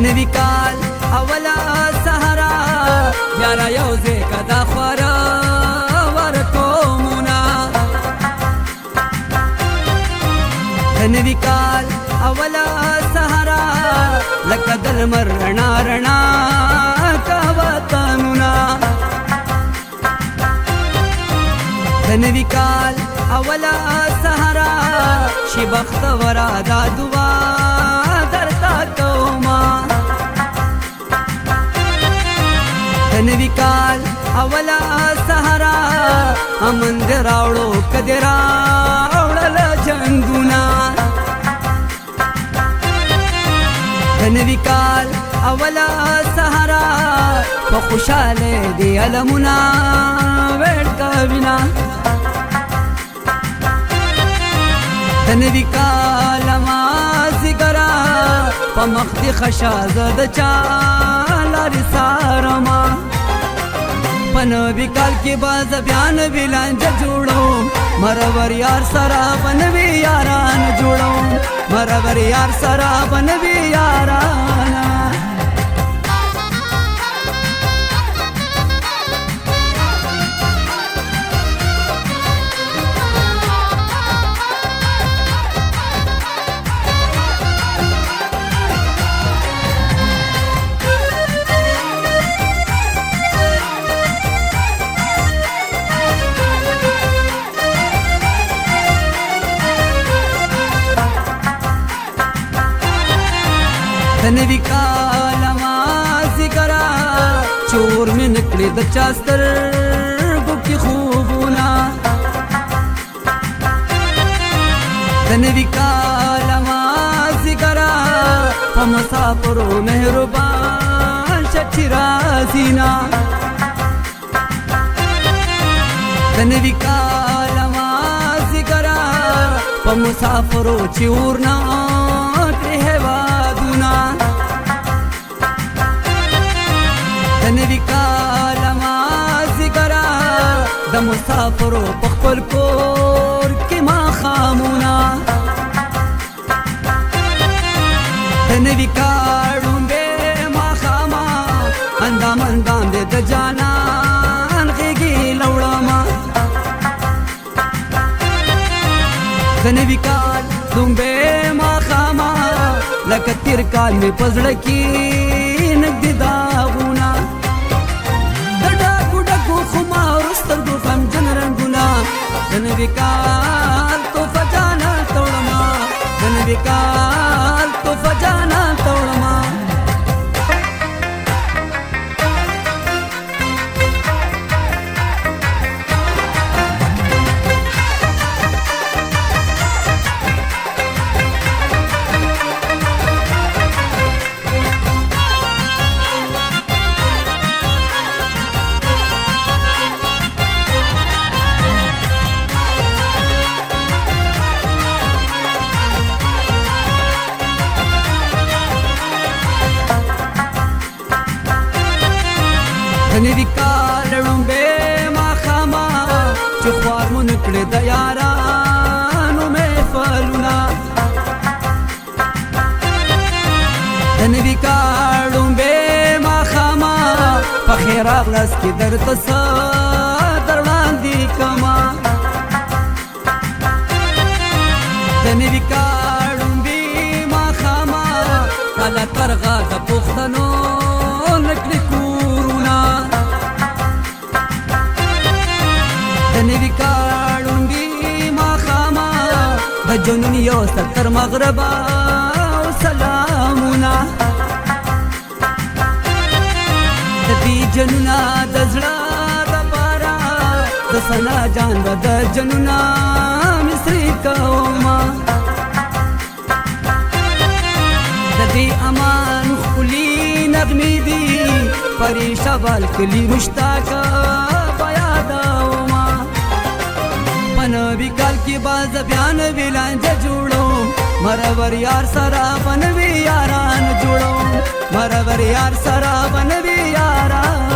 نوی کال اولا سهرا یارا یوزے کدا خورا ورکومونا نوی کال اولا سهرا لکه د لمر رڼا رڼا کا وطنونه د نوي کال اوله سهرا شي بختوره دا دعا درته کومه د نوي کال اوله سهرا امن دې راوړو که دې راوړله جنګونه د نوي کال اوله سهرا په خوشحاله دې علمونه ویړ کوینه د نوي کال مازدیګره په مخ دې خشه زه د چا لارې څارمه په نوي کال کې به زه بیا نوي لانجه جوړوم مرور یار سره به نوي یاران جوړوم مرور یار سره به نوي یاران د نوي کال مازدیګره چور مې نکړې د چا سترګو کې خوبونه د نوي کال مازدیګره په مسافرو مهربان شه چې راځي نه د نوي کال مازدیګره په مسافرو چې ورنه کړې هیوادونه د نوي کال مازدیګره د مسافرو په خپل کور کې ماښامونه د نوي کال ړومبې ماښامه اندام اندام دې د جانان غېږې لوړمه د نوي کال ړومبې ماښامه لکه تیر کال مې په زړه کې نږدې داغونه د ډاکو ډکو خمارو سترګو غمجن رنګونه د نوي کال تحفه جانان ته وړمه د نوي کال تحفه جانان ته وړمه د نوي کال ړومبې ماښامه چې خوار مو نکړې د یارانو محفلونه د نوي کال ړومبې ماښامه په خیر راغلاست کې درته څه در وړاندې کړمه د نوي کال ړومبې ماښامه کله ترغه د پښتنو نکړې کورونه د نوي کال ړومبې ماښامه د جنون یو سر تر مغربه او سلامونه د دې جنونه د زړه دپاره د ثنا جان به د جنونه مصري کومه د دې امان ښکلي نغمې دي پرې شبال کلي مشتاقه به یادومه په نوي کال کې به زه بیا نوي لانجه جوړوم مرور یار سره به نوي یاران جوړوم مرور یار سره به نوي یاران